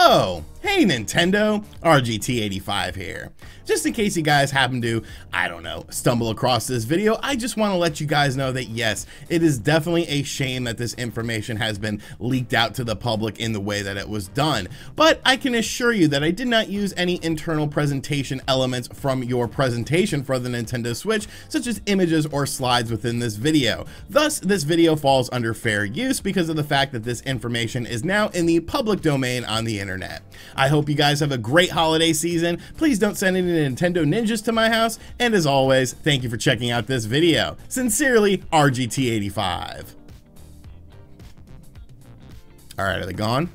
Oh, hey Nintendo, RGT85 here. Just in case you guys happen to, I don't know, stumble across this video, I just want to let you guys know that yes, it is definitely a shame that this information has been leaked out to the public in the way that it was done. But I can assure you that I did not use any internal presentation elements from your presentation for the Nintendo Switch, such as images or slides within this video. Thus, this video falls under fair use because of the fact that this information is now in the public domain on the internet. I hope you guys have a great holiday season. Please don't send any Nintendo ninjas to my house. And as always, thank you for checking out this video. Sincerely, RGT85. All right, are they gone?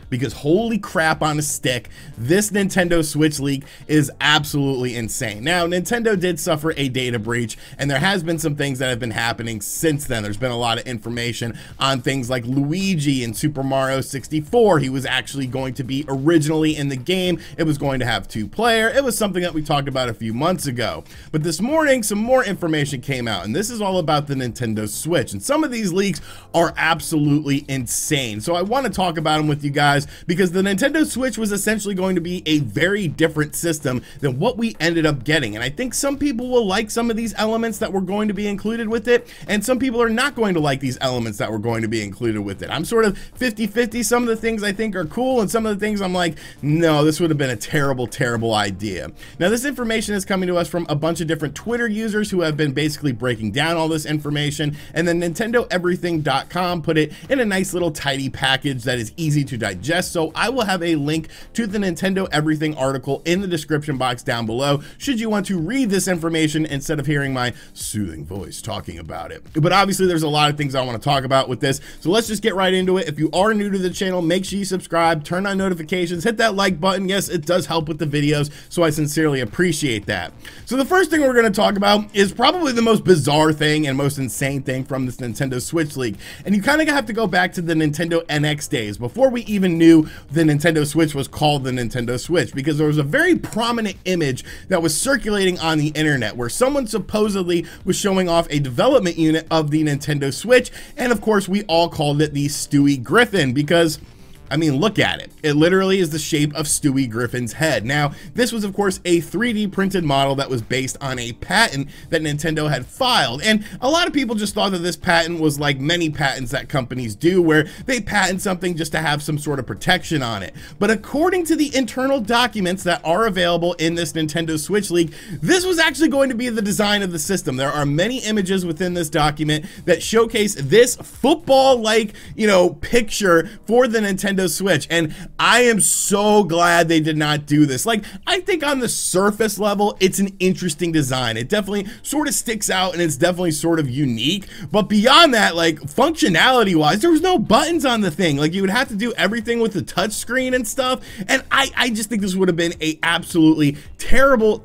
Because holy crap on a stick, this Nintendo Switch leak is absolutely insane. Now, Nintendo did suffer a data breach, and there has been some things that have been happening since then. There's been a lot of information on things like Luigi in Super Mario 64. He was actually going to be originally in the game. It was going to have 2-player. It was something that we talked about a few months ago. But this morning, some more information came out, and this is all about the Nintendo Switch. And some of these leaks are absolutely insane. So I want to talk about them with you guys, because the Nintendo Switch was essentially going to be a very different system than what we ended up getting. And I think some people will like some of these elements that were going to be included with it, and some people are not going to like these elements that were going to be included with it. I'm sort of 50-50. Some of the things I think are cool, and some of the things I'm like, no, this would have been a terrible, terrible idea. Now, this information is coming to us from a bunch of different Twitter users who have been basically breaking down all this information, and then NintendoEverything.com put it in a nice little tidy package that is easy to digest. So I will have a link to the Nintendo Everything article in the description box down below should you want to read this information instead of hearing my soothing voice talking about it. But obviously there's a lot of things I want to talk about with this, so let's just get right into it. If you are new to the channel, make sure you subscribe, turn on notifications, hit that like button. Yes, it does help with the videos, so I sincerely appreciate that. So the first thing we're going to talk about is probably the most bizarre thing and most insane thing from this Nintendo Switch leak, and you kind of have to go back to the Nintendo NX days before we even knew the Nintendo Switch was called the Nintendo Switch, because there was a very prominent image that was circulating on the internet where someone supposedly was showing off a development unit of the Nintendo Switch, and of course we all called it the Stewie Griffin because, I mean, look at it. It literally is the shape of Stewie Griffin's head. Now, this was, of course, a 3D printed model that was based on a patent that Nintendo had filed. And a lot of people just thought that this patent was like many patents that companies do, where they patent something just to have some sort of protection on it. But according to the internal documents that are available in this Nintendo Switch leak, this was actually going to be the design of the system. There are many images within this document that showcase this football-like, you know, picture for the Nintendo Switch, and I am so glad they did not do this. Like, I think on the surface level it's an interesting design. It definitely sort of sticks out and it's definitely sort of unique, but beyond that, like, functionality wise, there was no buttons on the thing. Like, you would have to do everything with the touch screen and stuff, and I just think this would have been a absolutely terrible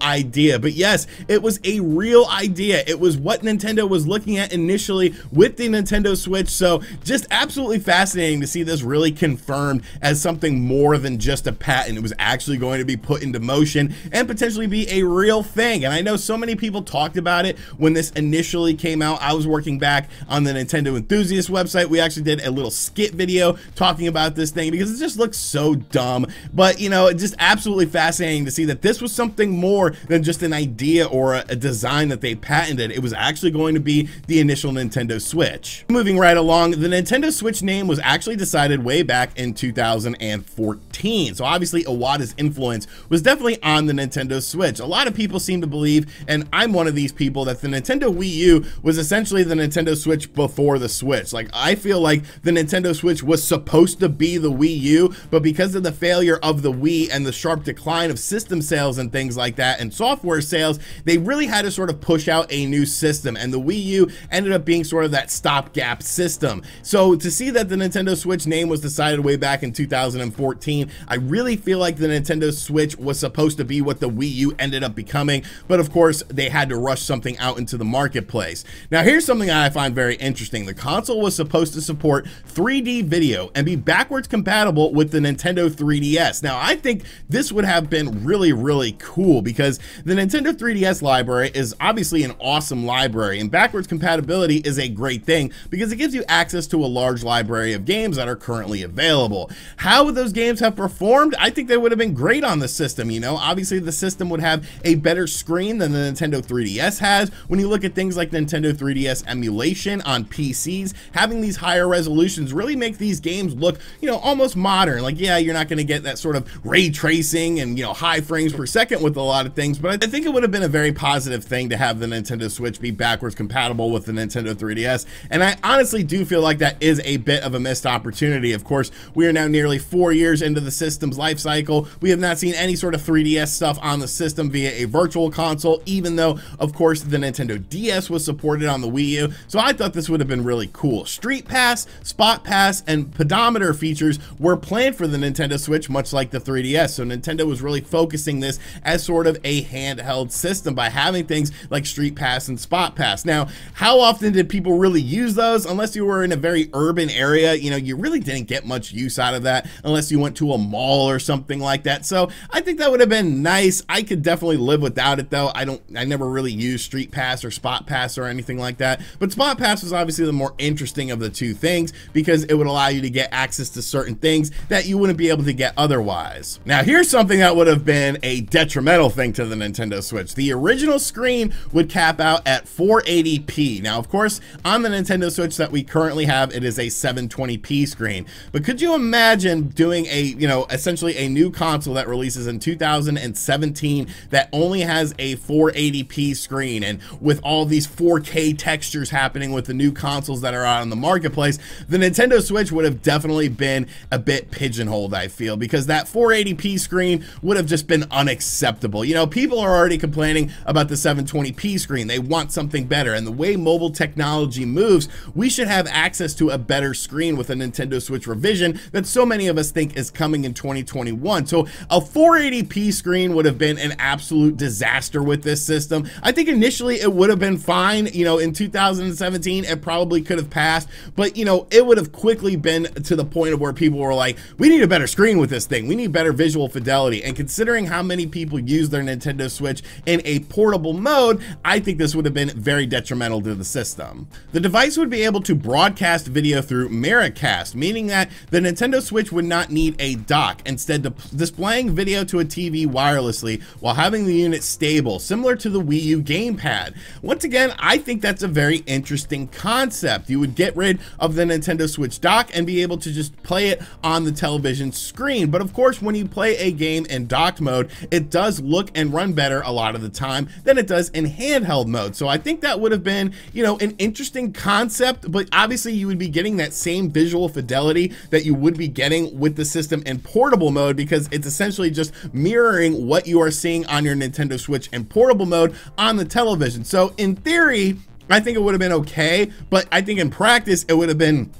idea. But yes, it was a real idea. It was what Nintendo was looking at initially with the Nintendo Switch, so just absolutely fascinating to see this really confirmed as something more than just a patent. It was actually going to be put into motion and potentially be a real thing. And I know so many people talked about it when this initially came out. I was working back on the Nintendo Enthusiast website. We actually did a little skit video talking about this thing because it just looks so dumb. But, you know, it's just absolutely fascinating to see that this was something more than just an idea or a design that they patented. It was actually going to be the initial Nintendo Switch. Moving right along, the Nintendo Switch name was actually decided way back in 2014. So obviously Iwata's influence was definitely on the Nintendo Switch. A lot of people seem to believe, and I'm one of these people, that the Nintendo Wii U was essentially the Nintendo Switch before the Switch. Like, I feel like the Nintendo Switch was supposed to be the Wii U, but because of the failure of the Wii and the sharp decline of system sales and things like that and software sales, they really had to sort of push out a new system, and the Wii U ended up being sort of that stopgap system. So to see that the Nintendo Switch name was decided way back in 2014. I really feel like the Nintendo Switch was supposed to be what the Wii U ended up becoming, but of course they had to rush something out into the marketplace. Now here's something that I find very interesting. The console was supposed to support 3D video and be backwards compatible with the Nintendo 3DS. Now I think this would have been really cool because the Nintendo 3DS library is obviously an awesome library, and backwards compatibility is a great thing because it gives you access to a large library of games that are currently available. How would those games have have performed, I think they would have been great on the system. You know, obviously the system would have a better screen than the Nintendo 3DS has. When you look at things like Nintendo 3DS emulation on PCs, having these higher resolutions really make these games look, you know, almost modern. Like, yeah, you're not going to get that sort of ray tracing and, you know, high frames per second with a lot of things, but I think it would have been a very positive thing to have the Nintendo Switch be backwards compatible with the Nintendo 3DS. And I honestly do feel like that is a bit of a missed opportunity. Of course, we are now nearly 4 years into the system's life cycle. We have not seen any sort of 3DS stuff on the system via a virtual console, even though, of course, the Nintendo DS was supported on the Wii U. So I thought this would have been really cool. Street Pass, Spot Pass, and pedometer features were planned for the Nintendo Switch, much like the 3DS. So Nintendo was really focusing this as sort of a handheld system by having things like Street Pass and Spot Pass. Now, how often did people really use those? Unless you were in a very urban area, you know, you really didn't get much use out of that unless you went to a mall or something like that. So I think that would have been nice. I could definitely live without it though. I never really used Street Pass or Spot Pass or anything like that. But Spot Pass was obviously the more interesting of the two things because it would allow you to get access to certain things that you wouldn't be able to get otherwise. Now, here's something that would have been a detrimental thing to the Nintendo Switch. The original screen would cap out at 480p. Now, of course, on the Nintendo Switch that we currently have, it is a 720p screen. But could you imagine doing a, you know, essentially a new console that releases in 2017 that only has a 480p screen, and with all these 4K textures happening with the new consoles that are out on the marketplace, the Nintendo Switch would have definitely been a bit pigeonholed, I feel, because that 480p screen would have just been unacceptable. You know, people are already complaining about the 720p screen. They want something better, and the way mobile technology moves, we should have access to a better screen with a Nintendo Switch revision that so many of us think is coming in 2021. So a 480p screen would have been an absolute disaster with this system. I think initially it would have been fine. You know, in 2017, it probably could have passed, but you know, it would have quickly been to the point of where people were like, we need a better screen with this thing. We need better visual fidelity. And considering how many people use their Nintendo Switch in a portable mode, I think this would have been very detrimental to the system. The device would be able to broadcast video through Miracast, meaning that the Nintendo Switch would not need a dock, instead displaying video to a TV wirelessly while having the unit stable, similar to the Wii U gamepad. Once again, I think that's a very interesting concept. You would get rid of the Nintendo Switch dock and be able to just play it on the television screen. But of course, when you play a game in docked mode, it does look and run better a lot of the time than it does in handheld mode. So I think that would have been, you know, an interesting concept, but obviously you would be getting that same visual fidelity that you would be getting with the system in portable mode, because it's essentially just mirroring what you are seeing on your Nintendo Switch in portable mode on the television. So in theory, I think it would have been okay, but I think in practice it would have been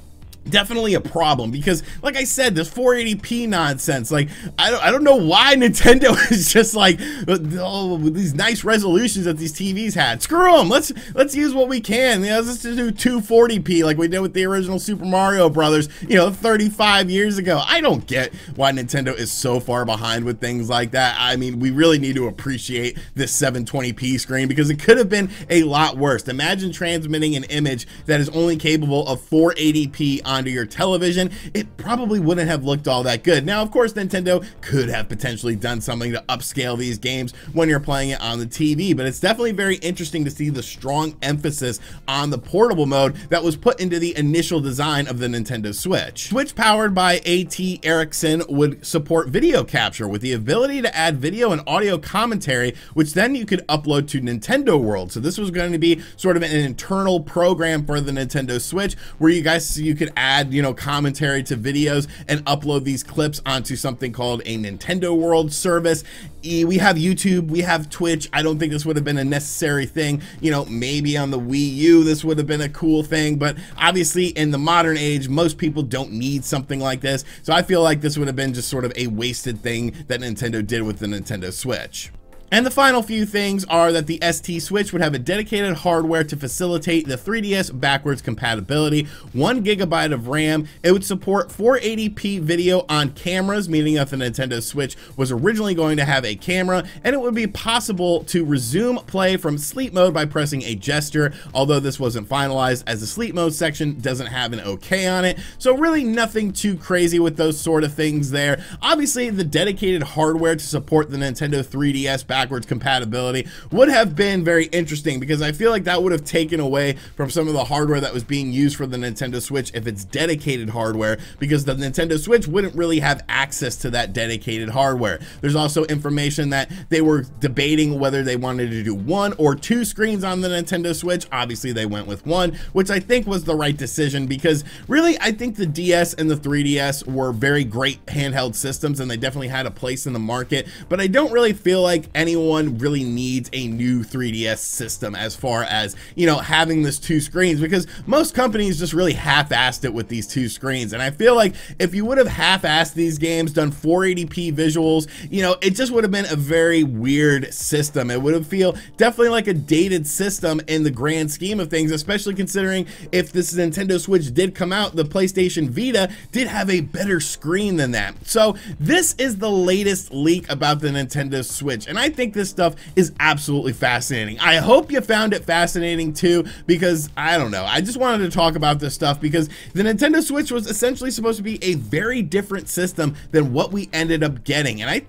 definitely a problem, because like I said, this 480p nonsense, like I don't know why Nintendo is just like, oh, with these nice resolutions that these TVs had, screw them, let's use what we can. You know, let's just do 240p like we did with the original Super Mario Brothers, you know, 35 years ago. I don't get why Nintendo is so far behind with things like that. I mean, we really need to appreciate this 720p screen, because it could have been a lot worse. Imagine transmitting an image that is only capable of 480p onto your television. It probably wouldn't have looked all that good. Now, of course, Nintendo could have potentially done something to upscale these games when you're playing it on the TV, but it's definitely very interesting to see the strong emphasis on the portable mode that was put into the initial design of the Nintendo Switch. Switch powered by AT Ericsson would support video capture with the ability to add video and audio commentary, which then you could upload to Nintendo World. So this was going to be sort of an internal program for the Nintendo Switch where you could add, you know, commentary to videos and upload these clips onto something called a Nintendo World service. We have YouTube, we have Twitch. I don't think this would have been a necessary thing. You know, maybe on the Wii U this would have been a cool thing, but obviously in the modern age, most people don't need something like this. So I feel like this would have been just sort of a wasted thing that Nintendo did with the Nintendo Switch. And the final few things are that the ST Switch would have a dedicated hardware to facilitate the 3DS backwards compatibility, 1 GB of RAM. It would support 480p video on cameras, meaning that the Nintendo Switch was originally going to have a camera, and it would be possible to resume play from sleep mode by pressing a gesture, although this wasn't finalized as the sleep mode section doesn't have an OK on it. So really nothing too crazy with those sort of things there. Obviously, the dedicated hardware to support the Nintendo 3DS backwards compatibility would have been very interesting, because I feel like that would have taken away from some of the hardware that was being used for the Nintendo Switch if it's dedicated hardware, because the Nintendo Switch wouldn't really have access to that dedicated hardware. There's also information that they were debating whether they wanted to do 1 or 2 screens on the Nintendo Switch. Obviously they went with 1, which I think was the right decision, because really I think the DS and the 3DS were very great handheld systems, and they definitely had a place in the market, but I don't really feel like anyone really needs a new 3DS system as far as, you know, having this 2 screens, because most companies just really half-assed it with these 2 screens. And I feel like if you would have half-assed these games, done 480p visuals, you know, it just would have been a very weird system. It would have feel definitely like a dated system in the grand scheme of things, especially considering if this Nintendo Switch did come out, the PlayStation Vita did have a better screen than that. So this is the latest leak about the Nintendo Switch, and I think this stuff is absolutely fascinating. I hope you found it fascinating too, because I don't know, I just wanted to talk about this stuff because the Nintendo Switch was essentially supposed to be a very different system than what we ended up getting, and I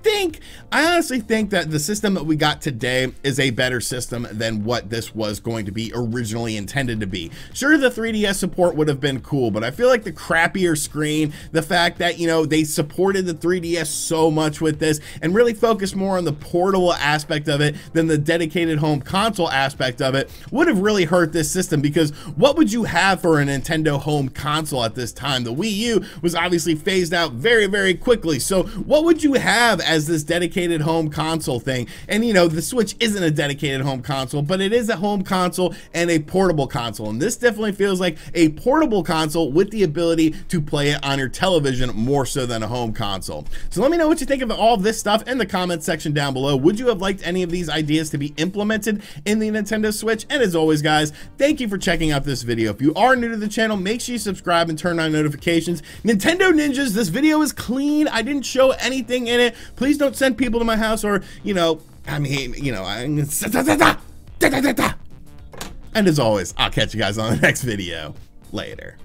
honestly think that the system that we got today is a better system than what this was going to be originally intended to be. Sure, the 3DS support would have been cool, but I feel like the crappier screen, the fact that, you know, they supported the 3DS so much with this and really focused more on the portable aspect of it than the dedicated home console aspect of it, would have really hurt this system, because what would you have for a Nintendo home console at this time? The Wii U was obviously phased out very, very quickly, so what would you have as this dedicated home console thing? And you know, the Switch isn't a dedicated home console, but it is a home console and a portable console, and this definitely feels like a portable console with the ability to play it on your television more so than a home console. So let me know what you think of all of this stuff in the comments section down below. Would you have liked any of these ideas to be implemented in the Nintendo Switch? And as always, guys, thank you for checking out this video. If you are new to the channel, make sure you subscribe and turn on notifications. Nintendo Ninjas, this video is clean. I didn't show anything in it. Please don't send people to my house, or, you know, I mean, you know, and as always, I'll catch you guys on the next video. Later.